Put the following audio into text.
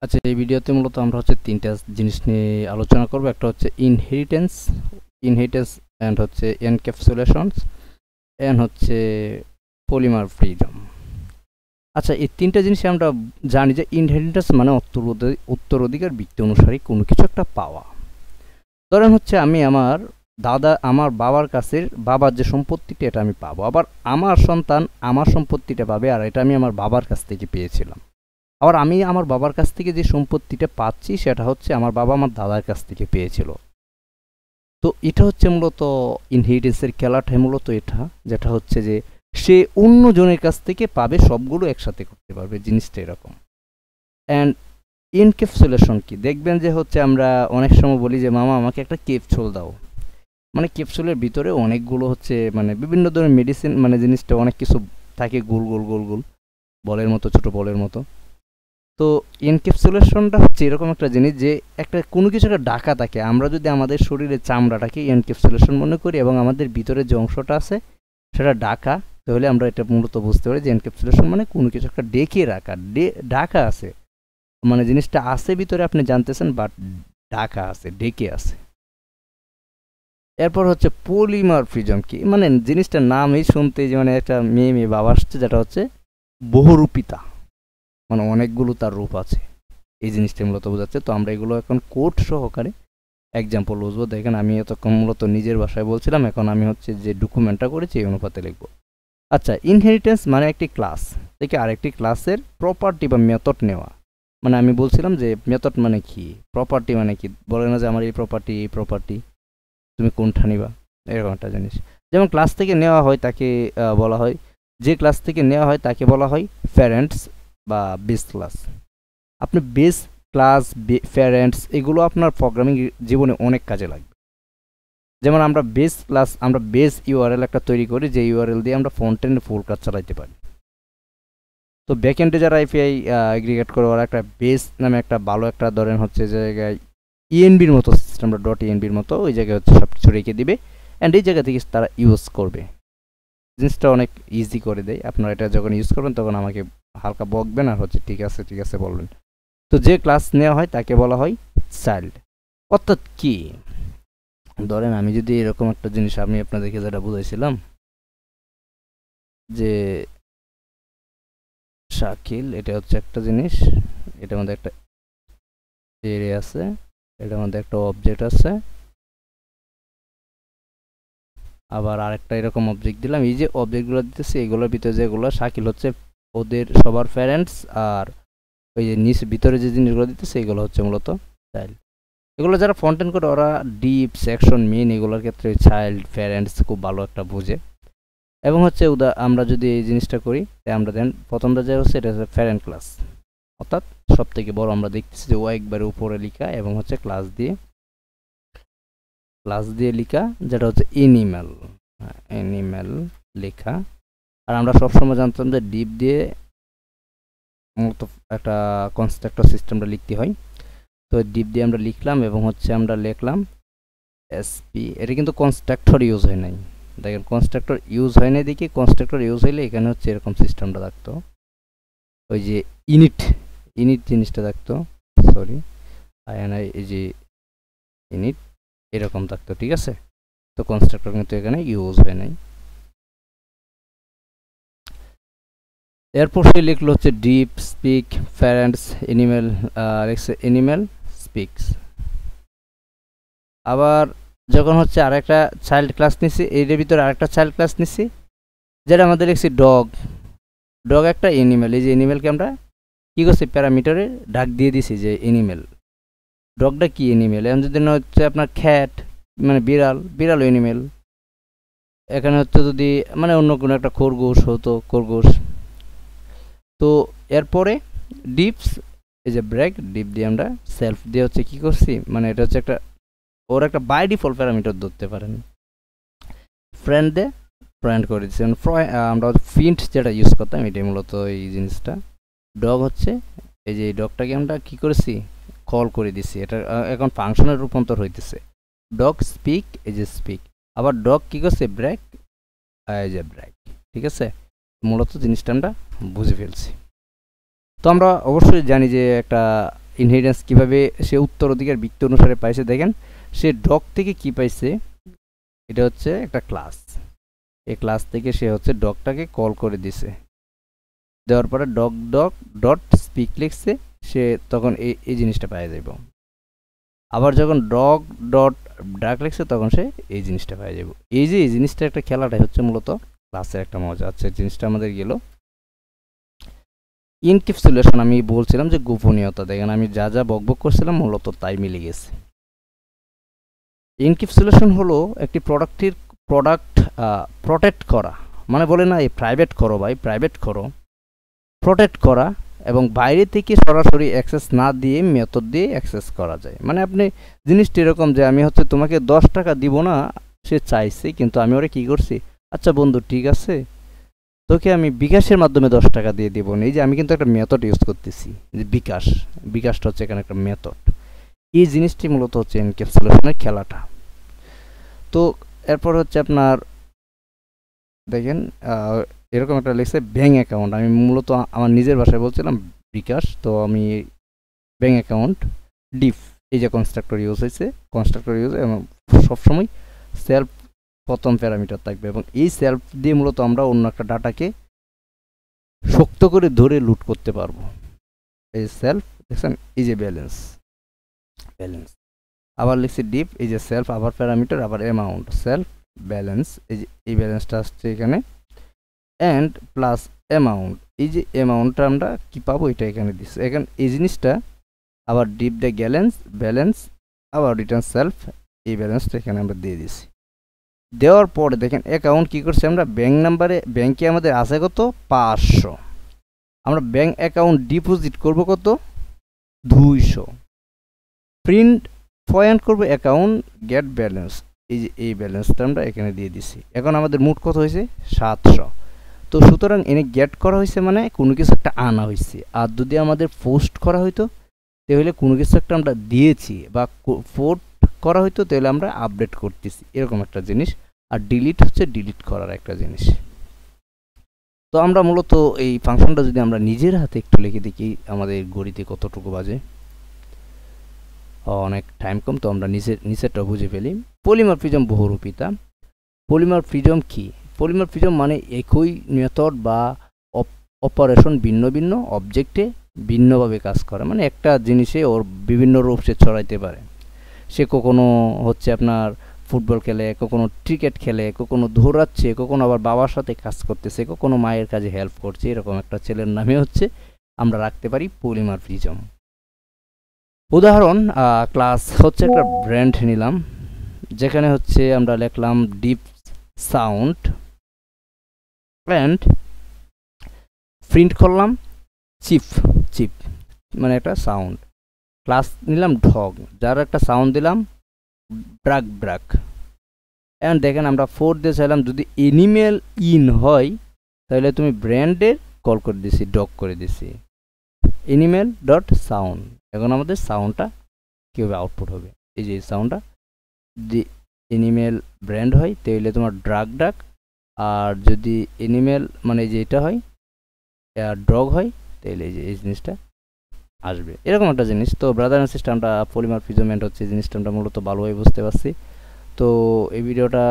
আচ্ছা, এই ভিডিওতে মূলত আমরা হচ্ছে তিনটা জিনিস নিয়ে আলোচনা করব। একটা হচ্ছে ইনহেরিটেন্স ইনহেরিটেন্স অ্যান্ড হচ্ছে এনক্যাপসুলেশনস অ্যান্ড হচ্ছে পলিমার ফ্রিডম। আচ্ছা, এই তিনটা জিনিস আমরা জানি যে ইনহেরিটেন্স মানে উত্তরাধিকার ভিত্তি অনুসারে কোনো কিছু একটা পাওয়া। ধরেন হচ্ছে আমি আমার বাবার কাছের বাবার যে সম্পত্তিটা এটা আমি পাবো, আবার আমার সন্তান আমার সম্পত্তিটা পাবে, আর এটা আমি আমার বাবার কাছ থেকে পেয়েছিলাম। আবার আমি আমার বাবার কাছ থেকে যে সম্পত্তিটা পাচ্ছি সেটা হচ্ছে আমার বাবা আমার দাদার কাছ থেকে পেয়েছিল। তো এটা হচ্ছে মূলত ইনহেরিটেন্সের খেলাটাই মূলত এটা, যেটা হচ্ছে যে সে অন্য জনের কাছ থেকে পাবে, সবগুলো একসাথে করতে পারবে, জিনিসটা এরকম। অ্যান্ড ইনক্যাপসুলেশন কি দেখবেন যে হচ্ছে আমরা অনেক সময় বলি যে মামা আমাকে একটা ক্যাপসুল দাও, মানে ক্যাপসুলের ভিতরে অনেকগুলো হচ্ছে মানে বিভিন্ন ধরনের মেডিসিন, মানে জিনিসটা অনেক কিছু থাকে, গোল গোল গোল গোল বলের মতো, ছোট বলের মতো। তো এনক্যাপসুলেশনটা হচ্ছে এরকম একটা জিনিস যে একটা কোনো কিছু একটা ঢাকা থাকে, আমরা যদি আমাদের শরীরের চামড়াটাকে এনক্যাপসুলেশন মনে করি এবং আমাদের ভিতরে যে অংশটা আছে সেটা ঢাকা, তাহলে আমরা এটা মূলত বুঝতে পারি যে এনক্যাপসুলেশন মানে কোনো কিছু একটা ডেকে রাখা, ঢাকা আছে, মানে জিনিসটা আছে ভিতরে আপনি জানতেছেন, বাট ঢাকা আছে, ডেকে আছে। এরপর হচ্ছে পলিমারফিজম কি, মানে জিনিসটার নামই শুনতে যে মানে একটা মেয়ে মেয়ে ভাব আসছে, যেটা হচ্ছে বহুরূপিতা, মানে অনেকগুলো তার রূপ আছে, এই জিনিসটা মূলত বোঝাচ্ছে। তো আমরা এগুলো এখন কোড সহকারে এক্সাম্পল বুঝবো। দেখেন আমি এতক্ষণ মূলত নিজের ভাষায় বলছিলাম, এখন আমি হচ্ছে যে ডকুমেন্টটা করেছি এই অনুপাতে লিখবো। আচ্ছা, ইনহেরিটেন্স মানে একটি ক্লাস থেকে আরেকটি ক্লাসের প্রপার্টি বা মেথড নেওয়া। মানে আমি বলছিলাম যে মেথড মানে কি, প্রপার্টি মানে কি, বলে না যে আমার এই প্রপার্টি তুমি কোনটা নিবা, এরকম একটা জিনিস। যেমন ক্লাস থেকে নেওয়া হয় তাকে বলা হয়, যে ক্লাস থেকে নেওয়া হয় তাকে বলা হয় প্যারেন্টস বা বেস ক্লাস। আপনি বেস ক্লাস, প্যারেন্টস এগুলো আপনার প্রোগ্রামিং জীবনে অনেক কাজে লাগবে। যেমন আমরা বেস ইউআরএল একটা তৈরি করি, যে ইউআরএল দিয়ে আমরা ফ্রন্ট এন্ড ফুল কাজ চালাইতে পারি। তো ব্যাকএন্ডে যারা এপিআই এগ্রিগেট করে, ওরা একটা বেস নামে একটা ভালো একটা ধরেন হচ্ছে জায়গায় ইএনবির মতো সিস্টেমটা, ডট ইএনবির মতো ওই জায়গায় হচ্ছে সব কিছু রেখে দিবে, অ্যান্ড এই জায়গা থেকে তারা ইউজ করবে, জিনিসটা অনেক ইজি করে দেয়। আপনারা এটা যখন ইউজ করবেন তখন আমাকে হালকা বকবেন আর হচ্ছে ঠিক আছে বলবেন। তো যে ক্লাস নেওয়া হয় তাকে বলা হয় চাইল্ড। অর্থাৎ কি, ধরেন আমি যদি এরকম একটা জিনিস আমি আপনাদেরকে যেটা বুঝাইছিলাম যে শাকিল, এটা হচ্ছে একটা জিনিস, এটার মধ্যে একটা এরিয়া আছে, এটার মধ্যে একটা অবজেক্ট আছে, আবার আরেকটা এরকম অবজেক্ট দিলাম। এই যে অবজেক্টগুলো দিতেছি এগুলোর ভিতরে যেগুলো শাকিল হচ্ছে ওদের সবার প্যারেন্টস, আর ওই যে নিচে ভিতরে যে জিনিসগুলো দিতেছে এগুলো হচ্ছে মূলত চাইল্ড। এগুলো যারা ফ্রন্ট এন্ড করে ওরা ডিপ সেকশন মেন এগুলোর ক্ষেত্রে চাইল্ড প্যারেন্টস খুব ভালো একটা বোঝে। এবং হচ্ছে আমরা যদি এই জিনিসটা করি, তাই আমরা দেন প্রথমটা যে হচ্ছে এটা হচ্ছে প্যারেন্ট ক্লাস, অর্থাৎ সব থেকে বড় আমরা দেখতেছি যে ও একবারে উপরে লেখা এবং হচ্ছে ক্লাস দিয়ে লেখা, যেটা হচ্ছে এনিম্যাল লেখা। আর আমরা সবসময় জানতাম যে ডিপ দিয়ে মূলত একটা কনস্ট্রাক্টর সিস্টেমটা লিখতে হয়। তো ডিপ দিয়ে আমরা লিখলাম এবং হচ্ছে আমরা লিখলাম এসপি, এটা কিন্তু কনস্ট্রাক্টর ইউজ হয় নাই। দেখেন কনস্ট্রাক্টর ইউজ হয় নাই, দেখি কনস্ট্রাক্টর ইউজ হইলে এখানে হচ্ছে এরকম সিস্টেমটা থাকতো, ওই যে ইনিট জিনিসটা থাকতো, সরি আইএনআই, এই যে ইনিট এরকম থাকতো, ঠিক আছে। তো কনস্ট্রাক্টর কিন্তু এখানে ইউজ হয় নাই। এরপর সে লিখলো হচ্ছে deep speak parents animal speaks. আবার যখন হচ্ছে আরেকটা চাইল্ড ক্লাস নিছি, এর ভিতরে আরেকটা চাইল্ড ক্লাস নিছি, যেটা আমাদের লিখছি ডগ একটা এনিম্যাল। এই যে এনিম্যালকে আমরা কী করছি, প্যারামিটারে ডাক দিয়ে দিছি যে এনিম্যাল। ডগটা কি এনিম্যাল, এখন যদি না হচ্ছে আপনার খ্যাট মানে বিড়াল এনিম্যাল। এখানে হচ্ছে যদি মানে অন্য কোনো একটা খরগোশ হতো, খরগোশ। তো এরপরে ডিপস, এই যে ব্রেক ডিপ দিয়ে আমরা সেলফ দিয়ে হচ্ছে কী করছি, মানে এটা হচ্ছে একটা ওর একটা বাই ডিফল্ট প্যারামিটার ধরতে পারেন, ফ্রেন্ড করে দিচ্ছি। আমরা প্রিন্ট যেটা ইউজ করতাম এটাই মূলত এই জিনিসটা। ডগ হচ্ছে এই যে ডগটাকে আমরা কী করেছি, কল করে দিছি, এটা এখন ফাংশনের রূপান্তর হইতেছে। ডগ স্পিক, এই যে স্পিক। আবার ডগ কী করছে, ব্রেক, এই যে ব্রেক, ঠিক আছে। মূলত জিনিসটা আমরা বুঝে ফেলছি। তো আমরা অবশ্যই জানি যে একটা ইনহেরিটেন্স কিভাবে সে উত্তরাধিকার বৃত্ত অনুসারে পাইছে দেখেন সে ডগ থেকে কি পাইছে এটা হচ্ছে একটা ক্লাস এই ক্লাস থেকে সে হচ্ছে ডগটাকে কল করে দিছে দেওয়ার পরে ডগ ডগ ডট স্পিক লিখছে সে তখন এই জিনিসটা পাওয়া যাইব আবার যখন ডগ ডট ডাক লিখছে তখন সে এই জিনিসটা পাওয়া যাইব এই যে এই জিনিসটা একটা খেলাটাই হচ্ছে মূলত ক্লাসের একটা মজা আছে জিনিসটা আমাদের গেল ইনক্যাপসুলেশন আমি বলছিলাম যে গোপনীয়তা দেখেন আমি যা যা বকবক করছিলাম মূলত তাই মিলে গেছে ইনক্যাপসুলেশন হলো একটি প্রোডাক্ট প্রোটেক্ট করা মানে বলে না এই প্রাইভেট করো ভাই প্রাইভেট করো প্রোটেক্ট করা এবং বাইরে থেকে সরাসরি অ্যাক্সেস না দিয়ে মেথড দিয়ে অ্যাক্সেস করা যায় মানে আপনি জিনিসটা এরকম যে আমি হচ্ছে তোমাকে 10 টাকা দিব না সে চাইছে কিন্তু আমি ওরে কি করছি আচ্ছা বন্ধু ঠিক আছে তোকে আমি বিকাশের মাধ্যমে 10 টাকা দিয়ে দেবো না এই যে আমি কিন্তু একটা মেথড ইউজ করতেছি যে বিকাশটা হচ্ছে এখানে একটা মেথড এই জিনিসটি মূলত হচ্ছে এনক্যাপসুলেশনের খেলাটা তো এরপর হচ্ছে আপনার দেখেন এরকম একটা লিখছে ব্যাঙ্ক অ্যাকাউন্ট আমি মূলত আমার নিজের ভাষায় বলছিলাম বিকাশ তো আমি ব্যাঙ্ক অ্যাকাউন্ট ডিফ এই যে কনস্ট্রাক্টর ইউজ হয়েছে কনস্ট্রাক্টর ইউজ এবং সবসময় সেলফ প্রথম প্যারামিটার থাকবে এবং এই সেলফ দিয়ে মূলত আমরা অন্য একটা ডাটাকে শক্ত করে ধরে লুট করতে পারবো এই সেলফ দেখছেন এই যে ব্যালেন্স আবার লিখছি ডিপ এই যে সেলফ আবার প্যারামিটার আবার অ্যামাউন্ট সেলফ ব্যালেন্স এই যে এই ব্যালেন্সটা আসছে এখানে অ্যান্ড প্লাস অ্যামাউন্ট এই যে অ্যামাউন্টটা আমরা কি পাবো এটা এখানে দিচ্ছি এখানে এই জিনিসটা আবার ডিপ দ্য ব্যালেন্স আবার রিটার্ন সেলফ এই ব্যালেন্সটা এখানে আমরা দিয়ে দিচ্ছি দেওয়ার পরে দেখেন অ্যাকাউন্ট কী করছি আমরা ব্যাঙ্ক নাম্বারে ব্যাঙ্কে আমাদের আছে কত 500 আমরা ব্যাঙ্ক অ্যাকাউন্ট ডিপোজিট করব কত 200 প্রিন্ট পয়েন্ট করবো অ্যাকাউন্ট গেট ব্যালেন্স এই যে এই ব্যালেন্সটা আমরা এখানে দিয়ে দিছি এখন আমাদের মোট কত হয়েছে 700 তো সুতরাং এনে গেট করা হয়েছে মানে কোনো কিছু একটা আনা হয়েছে আর যদি আমাদের পোস্ট করা হইতো তাহলে কোনো কিছু একটা আমরা দিয়েছি বা পোর্ট করা হইতো তাহলে আমরা আপডেট করতেছি এরকম একটা জিনিস আর ডিলিট হচ্ছে ডিলিট করার একটা জিনিস তো আমরা মূলত এই ফাংশনটা যদি আমরা নিজের হাতে একটু লিখে দেখি আমাদের গড়িতে কতটুকু বাজে অনেক টাইম কম তো আমরা নিচেরটা বুঝে ফেলি পলিমরফিজম বহুরূপিতা পলিমরফিজম কি পলিমরফিজম মানে একই মেথড বা অপারেশন ভিন্ন ভিন্ন অবজেক্টে ভিন্নভাবে কাজ করে মানে একটা জিনিসে ওর বিভিন্ন রূপ সে ছড়াইতে পারে সে কখনো হচ্ছে আপনার ফুটবল খেলে কখনো ক্রিকেট খেলে কখনো দৌড়াচ্ছে কখনো আবার বাবার সাথে কাজ করতেছে কখনো মায়ের কাজে হেল্প করছে এরকম একটা ছেলের নামে হচ্ছে আমরা রাখতে পারি পলিমরফিজম উদাহরণ ক্লাস হচ্ছে একটা ব্র্যান্ড নিলাম যেখানে হচ্ছে আমরা লিখলাম ডিপ সাউন্ড অ্যান্ড প্রিন্ট করলাম চিপ মানে একটা সাউন্ড ক্লাস নিলাম ঢগ যার একটা সাউন্ড দিলাম ব্রাক অ্যান্ড দেখেন আমরা 4 দিয়ে চাইলাম যদি এনিমেল ইন হয় তাহলে তুমি ব্র্যান্ডের কল করে দিছি ডগ করে দিছি এনিমেল ডট সাউন্ড এখন আমাদের সাউন্ডটা কীভাবে আউটপুট হবে এই যে সাউন্ডটা যদি এনিমেল ব্র্যান্ড হয় তাহলে তোমার ডাক আর যদি এনিমেল মানে যে এটা হয় ডগ হয় তাহলে এই যে এই জিনিসটা আসবে এরকম একটা জিনিস তো ব্রাদার অ্যান্ড সিস্টার আমরা পলিমরফিজম হচ্ছে জিনিসটা আমরা মূলত ভালোভাবে বুঝতে পারছি তো এই ভিডিওটা